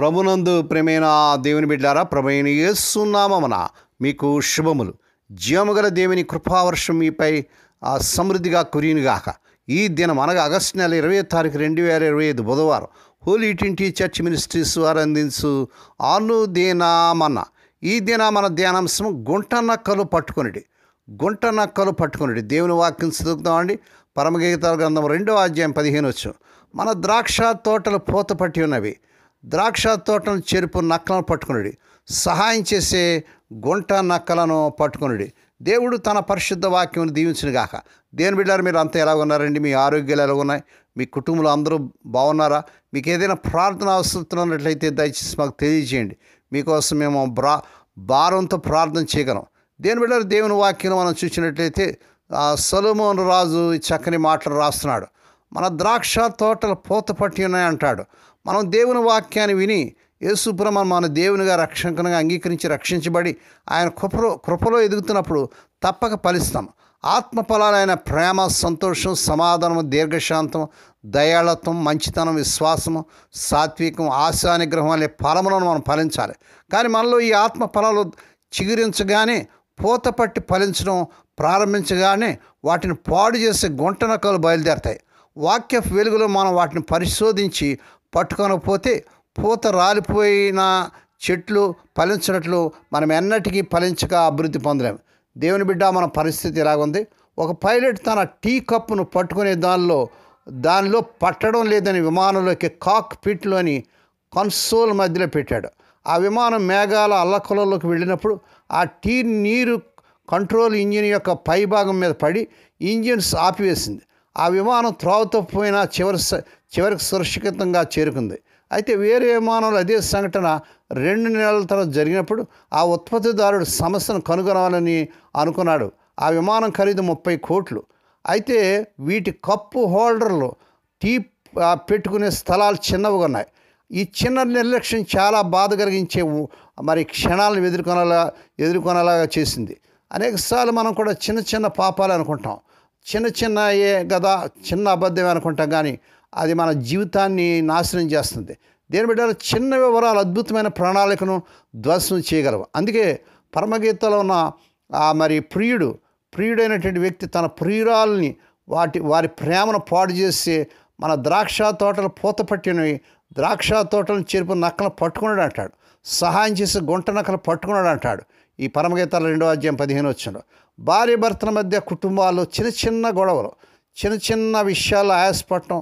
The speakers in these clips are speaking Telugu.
ప్రభునందు ప్రేమైన దేవుని బిడ్డారా, ప్రభువైన యేసు నామమున మీకు శుభములు. జీవముగల దేవుని కృపావర్షం మీపై సమృద్ధిగా కురియునుగాక. ఈ దినం అనగా ఆగస్టు నెల 20వ తారీఖు 2025 బుధవారం హోలీ ట్రింటీ చర్చ్ మినిస్ట్రీస్ వారు అందించు అనుదినమన్న ఈ దిన మన ధ్యానాంశం గుంట నక్కలు పట్టుకొనిడి. గుంట నక్కలు పట్టుకొనిడి. దేవుని వాక్యం చదువుతామండి. పరమగీతాల గ్రంథం 2వ అధ్యాయం 15 వచ్చు. మన ద్రాక్ష తోటలు పూత పట్టి ఉన్నవి, ద్రాక్ష తోటను చెరుపు నక్కలను పట్టుకునుడి, సహాయం చేసే గుంట నక్కలను పట్టుకునుడి. దేవుడు తన పరిశుద్ధ వాక్యం దీవించునుగాక. దేవుని బిడ్డారు, మీరు అంతా ఎలా ఉన్నారండి? మీ ఆరోగ్యాలు ఎలా ఉన్నాయి? మీ కుటుంబంలో అందరూ బాగున్నారా? మీకు ఏదైనా ప్రార్థన అవసరం ఉన్నట్లయితే దయచేసి మాకు తెలియజేయండి. మీకోసం మేము భారంతో ప్రార్థన చేయగలం. దేవుని బిడ్డారు, దేవుని వాక్యం మనం చూసినట్లయితే సొలొమోను రాజు ఈ చక్కని మాటలు రాస్తున్నాడు. మన ద్రాక్ష తోటలు పూత పట్టి ఉన్నాయి అంటాడు. మనం దేవుని వాక్యాన్ని విని యేసుప్రభువును మన దేవునిగా రక్షకునిగా అంగీకరించి రక్షించబడి ఆయన కృపలో ఎదుగుతున్నప్పుడు తప్పక ఫలిస్తాం. ఆత్మ ఫలాలైన ప్రేమ, సంతోషం, సమాధానము, దీర్ఘశాంతం, దయాళత్వం, మంచితనం, విశ్వాసము, సాత్వికం, ఆశా నిగ్రహం అనే ఫలములను మనం ఫలించాలి. కానీ మనలో ఈ ఆత్మ ఫలాలు చిగురించగానే, పూత పట్టి ఫలించడం ప్రారంభించగానే వాటిని పాడు చేసే గుంట నక్కలు బయలుదేరతాయి. వాక్య వెలుగులో మనం వాటిని పరిశోధించి పట్టుకొనకపోతే పూత రాలిపోయిన చెట్లు ఫలించినట్లు మనం ఎన్నటికీ ఫలించక అభివృద్ధి పొందలేము. దేవుని బిడ్డ, మన పరిస్థితి ఎలాగుంది? ఒక పైలట్ తన టీ కప్పును పట్టుకునే దానిలో పట్టడం లేదని విమానంలోకి కాక్ పిట్లోని కన్సోల్ మధ్యలో పెట్టాడు. ఆ విమానం మేఘాల అల్లకొలలోకి వెళ్ళినప్పుడు ఆ టీ నీరు కంట్రోల్ ఇంజిన్ యొక్క పైభాగం మీద పడి ఇంజిన్స్ ఆపివేసింది. ఆ విమానం త్రోవతో పోయినా చివరికి సురక్షితంగా చేరుకుంది. అయితే వేరే విమానంలో అదే సంఘటన 2 నెలల తర్వాత జరిగినప్పుడు ఆ ఉత్పత్తిదారుడు సమస్యను కనుగొనాలని అనుకున్నాడు. ఆ విమానం ఖరీదు 30 కోట్లు. అయితే వీటి కప్పు హోల్డర్లు టీ పెట్టుకునే స్థలాలు చిన్నవిగా ఉన్నాయి. ఈ చిన్న నిర్లక్ష్యం చాలా బాధ కలిగించే క్షణాలను ఎదుర్కొనేలాగా చేసింది. అనేకసార్లు మనం కూడా చిన్న పాపాలు అనుకుంటాం, చిన్నయే కదా, చిన్న అబద్ధమే అనుకుంటాం, కానీ అది మన జీవితాన్ని నాశనం చేస్తుంది. దేని బిడ్డలు, చిన్న వివరాలు అద్భుతమైన ప్రణాళికను ధ్వంసం చేయగలవు. అందుకే పరమగీతలో ఉన్న ప్రియుడైనటువంటి వ్యక్తి తన ప్రియురాలని వారి ప్రేమను పాడు చేసి మన ద్రాక్ష తోటలు పూత పట్టినవి, ద్రాక్ష తోటలను చెరుపు నక్కలను పట్టుకున్నాడు అంటాడు. సహాయం చేసి గుంట నక్కలు పట్టుకున్నాడు అంటాడు. ఈ పరమగీతాల 2వ అధ్యాయం 15 వచ్చిన భార్య భర్తల మధ్య కుటుంబాల్లో చిన్న గొడవలు, చిన్న విషయాలు ఆయాసపడటం,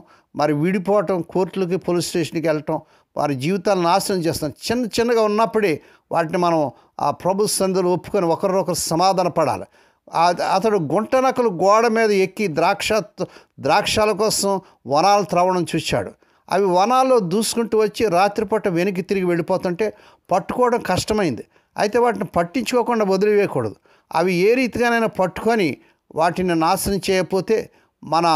విడిపోవటం, కోర్టులకి పోలీస్ స్టేషన్కి వెళ్ళటం, వారి జీవితాలను నాశనం చేస్తాం. చిన్నగా ఉన్నప్పుడే వాటిని మనం ఆ ప్రభు సన్నిధిలో ఒప్పుకొని ఒకరినొకరు సమాధాన పడాలి. అతడు గుంట నక్కలు గోడ మీద ఎక్కి ద్రాక్షాల కోసం వనాలు త్రవ్వడం చూశాడు. అవి వనాల్లో దూసుకుంటూ వచ్చి రాత్రిపూట వెనక్కి తిరిగి వెళ్ళిపోతుంటే పట్టుకోవడం కష్టమైంది. అయితే వాటిని పట్టించుకోకుండా వదిలివేయకూడదు. అవి ఏ రీతిగానైనా పట్టుకొని వాటిని నాశనం చేయకపోతే మన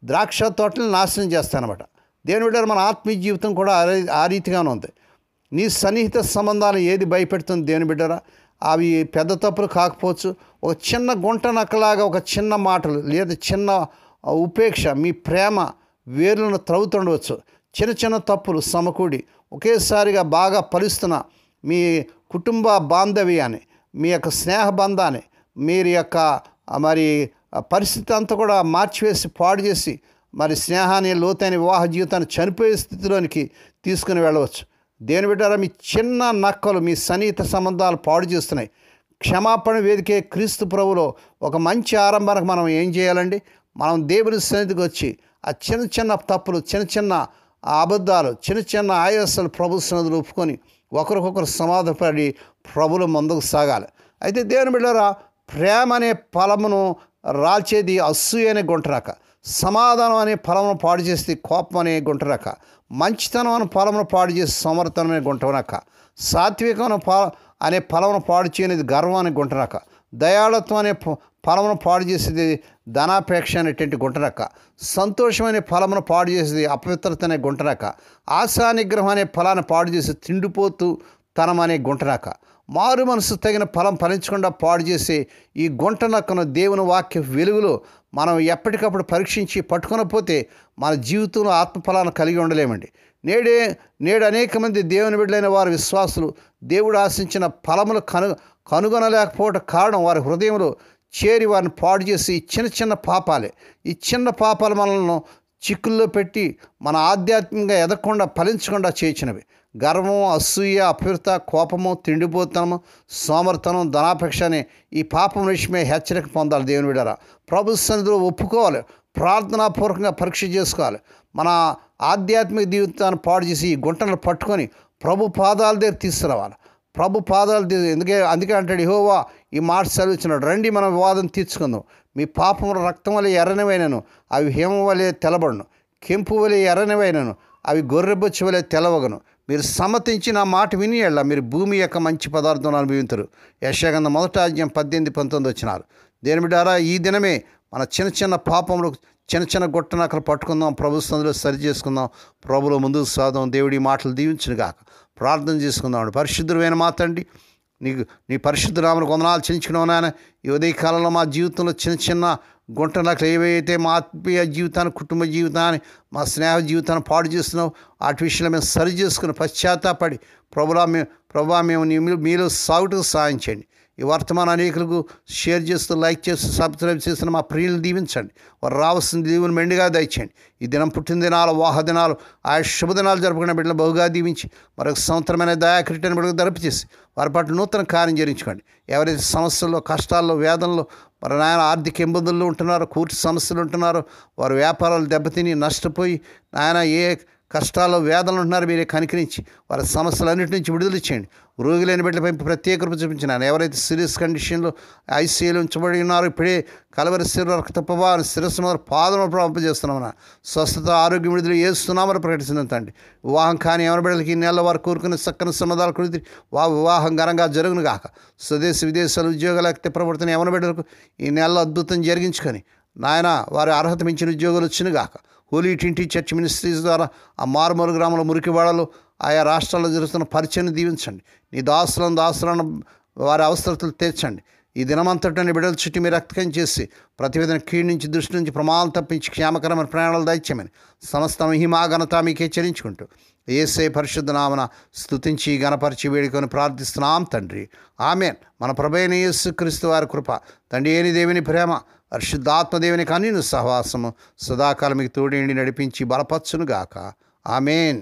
ద్రాక్ష తోటలను నాశనం చేస్తాయన్నమాట. దేవుని బిడ్డలారా, మన ఆత్మీయ జీవితం కూడా ఆ రీతిగానే ఉంది. నీ సన్నిహిత సంబంధాలు ఏది భయపెడుతుంది? దేవుని బిడ్డలారా, అవి పెద్ద తప్పులు కాకపోవచ్చు. ఒక చిన్న గుంట నక్కలాగా ఒక చిన్న మాటలు లేదా చిన్న ఉపేక్ష మీ ప్రేమ వేర్లను త్రవ్వుతుండవచ్చు. చిన్న తప్పులు సమకూడి ఒకేసారిగా బాగా ఫలిస్తున్న మీ కుటుంబ బాంధవ్యాన్ని, మీ యొక్క స్నేహ బంధాన్ని, మీరు యొక్క పరిస్థితి అంతా కూడా మార్చివేసి పాడు చేసి స్నేహాన్ని, లోతైన వివాహ జీవితాన్ని చనిపోయే స్థితిలోనికి తీసుకుని వెళ్ళవచ్చు. దేని బిడ్డారా, మీ చిన్న నక్కలు మీ సన్నిహిత సంబంధాలు పాడు చేస్తున్నాయి. క్షమాపణ వేదికే క్రీస్తు ప్రభువులో ఒక మంచి ఆరంభానికి మనం ఏం చేయాలండి? మనం దేవుని సన్నిధికి వచ్చి ఆ చిన్న తప్పులు, చిన్న అబద్ధాలు, చిన్న ఆయాసాలు ప్రభు సన్నిధిలో ఒప్పుకొని ఒకరికొకరు సమాధానపడి ప్రభువులో ముందుకు సాగాలి. అయితే దేవుని బిడ్డలారా, ప్రేమ అనే ఫలమును రాల్చేది అసూయ అనే గుంటనక్క, సమాధానం అనే ఫలమును పాడు చేసి కోపం అనే గుంటనక్క, మంచితనం అనే ఫలమును పాడు చేసి సమర్థనం అనే గుంటనక్క, సాత్వికం అనే ఫలమును పాడు చేయనిది గర్వం అనే గుంటనక్క, దయాళత్వం అనే ఫలమును పాడు చేసేది ధనాపేక్ష అనేటువంటి గుంటనక్క, సంతోషం అనే ఫలమును పాడు చేసేది అపవిత్రత అనే గుంటనక్క, ఆశా నిగ్రహం అనే ఫలాన్ని పాడు చేసి తిండిపోతూ తనం అనే గుంటనక్క, మారు మనసు తగిన ఫలం ఫలించకుండా పాడు చేసే ఈ గుంట నక్కను దేవుని వాక్య వెలుగులో మనం ఎప్పటికప్పుడు పరీక్షించి పట్టుకొనకపోతే మన జీవితంలో ఆత్మఫలాన్ని కలిగి ఉండలేమండి. నేడు అనేక మంది దేవుని బిడ్డలైన వారి విశ్వాసులు దేవుడు ఆశించిన ఫలములు కనుగొనలేకపోవడం కారణం వారి హృదయంలో చేరి వారిని పాడు చేసి చిన్న పాపాలే. ఈ చిన్న పాపాలు మనల్ని చిక్కుల్లో పెట్టి మన ఆధ్యాత్మికంగా ఎదగకుండా ఫలించకుండా చేయించినవి. గర్వం, అసూయ, అపవిత్రత, కోపము, తిండిపోతనము, సోమర్తనం, ధనాపేక్ష అనే ఈ పాపం విషయమే హెచ్చరిక పొందాలి. దేవుని బిడ్డలారా, ప్రభు సన్నిధిలో ఒప్పుకోవాలి, ప్రార్థనాపూర్వకంగా పరీక్ష చేసుకోవాలి. మన ఆధ్యాత్మిక జీవితాన్ని పాడు చేసి ఈ గుంటలను పట్టుకొని ప్రభు పాదాల దగ్గర తీసుకురావాలి. ప్రభు పాదాలు అందుకే అంటాడు యెహోవా ఈ మాట సెలవిచ్చినాడు, రండి మనం వివాదం తీర్చుకుందాం. మీ పాపముల రక్తం వలె ఎర్రనివైనను అవి హేమం వలె తెల్లబడును, కెంపు వలె ఎర్రనివైనను అవి గొర్రెబొచ్చు వలె తెల్లవగను. మీరు సమ్మతించి నా మాట విని ఎళ్ళ మీరు భూమి యొక్క మంచి పదార్థం అనుభవించరు. యెషయా 1:18-19 వచ్చినారు. దేని బిడ్డారా, ఈ దినమే మన చిన్న పాపములు చిన్న గుట్టనకలు పట్టుకుందాం, ప్రభు సన్నిధిలో సరి చేసుకుందాం, ప్రభులో ముందుకు సాగుదాం. దేవుడి మాటలు దీవించును గాక. ప్రార్థన చేసుకుందాం. పరిశుద్ధుడైన మా తండ్రి, నీ పరిశుద్ధ నామమునకు వందనాలు చెల్లించుకున్నావు నాయన. ఈ ఉదయకాలంలో మా జీవితంలో చిన్న గుంటనకలు ఏవైతే మా ఆత్మీయ జీవితాన్ని, కుటుంబ జీవితాన్ని, మా స్నేహ జీవితాన్ని పాడు చేస్తున్నావు, వాటి విషయంలో మేము సరి చేసుకుని పశ్చాత్తాపడి ప్రభువా మేము మీలో సాగుటకు సాయం చేయండి. ఈ వర్తమాన అనేకులకు షేర్ చేస్తూ, లైక్ చేస్తూ, సబ్స్క్రైబ్ చేస్తున్న మా ప్రియులను దీవించండి. వారు రావాల్సిన దీవుని మెండుగా దయచేయండి. ఈ దినం పుట్టినదినాలు, వాహ దినాలు, ఆయా శుభదినాలు జరుపుకునే బిడ్డలు బహుగా దీవించి మరొక సంవత్సరమైన దయాకిరీటాన్ని బిడ్డకు దరపు చేసి వారి పట్ల నూతన కార్యం జరిగించుకోండి. ఎవరైతే సమస్యల్లో, కష్టాల్లో, వేదనలో, మరి నాయన ఆర్థిక ఇబ్బందుల్లో ఉంటున్నారో, కూర్చు సమస్యలు ఉంటున్నారో, వారు వ్యాపారాలు దెబ్బతిని నష్టపోయి నాయన ఏ కష్టాల్లో, వేదనలు ఉంటున్నారో మీరే కనికరించి వారి సమస్యలన్నింటి నుంచి విడుదల చేయండి. రోగులైన బిడ్డలపై ప్రత్యేక కృప చూపించినాను. ఎవరైతే సీరియస్ కండిషన్లో ఐసీయూలో ఉంచబడి ఉన్నారో, ఇప్పుడే కలవరి రక్తప్రభా శిరస్సు మొదలు పాదములు ప్రవర్తిస్తున్నామన్నా స్వస్థత, ఆరోగ్యం విడుదల చేస్తున్నామని ప్రకటిస్తున్నాను తండ్రి. వివాహం కానీ ఎవరి బిడ్డలకి ఈ నెలలో వారు కోరుకునే చక్కని సమాధానాలు కుదిరి వివాహం ఘనంగా జరుగును గాక. స్వదేశ విదేశాలు ఉద్యోగాలు ఎక్కితే ప్రవర్తన ఎవరి బిడ్డలకు ఈ నెలలో అద్భుతం జరిగించుకొని నాయన వారి అర్హత మించిన ఉద్యోగాలు వచ్చిన గాక. హోలీ ట్వంటీ చర్చ్ మినిస్ట్రీస్ ద్వారా ఆ మారుమూల గ్రామంలో, మురికివాడలో, ఆయా రాష్ట్రాల్లో జరుగుతున్న పరిచయం దీవించండి. నీ దాసులను వారి అవసరతలు తీర్చండి. ఈ దినమంతటిని బిడ్డల చుట్టూ మీరు రక్తకం చేసి ప్రతివేదన కీడు నుంచి, దృష్టి నుంచి ప్రమాదాలు తప్పించి క్షేమకరమైన ప్రయాణాలు దయచేయమని సమస్త మహిమా ఘనత మీకే చెల్లించుకుంటూ యేసే పరిశుద్ధ నామమున స్తుతించి గణపరిచి వేడుకొని ప్రార్థిస్తున్నాం తండ్రి. ఆమేన్. మన ప్రభువైన యేసుక్రీస్తు వారి కృప, తండ్రి అయిన దేవుని ప్రేమ, పరిశుద్ధాత్మదేవుని కన్నును సహవాసము సదాకాలం మీకు తోడేండి నడిపించి బలపరచును గాక. ఆమేన్.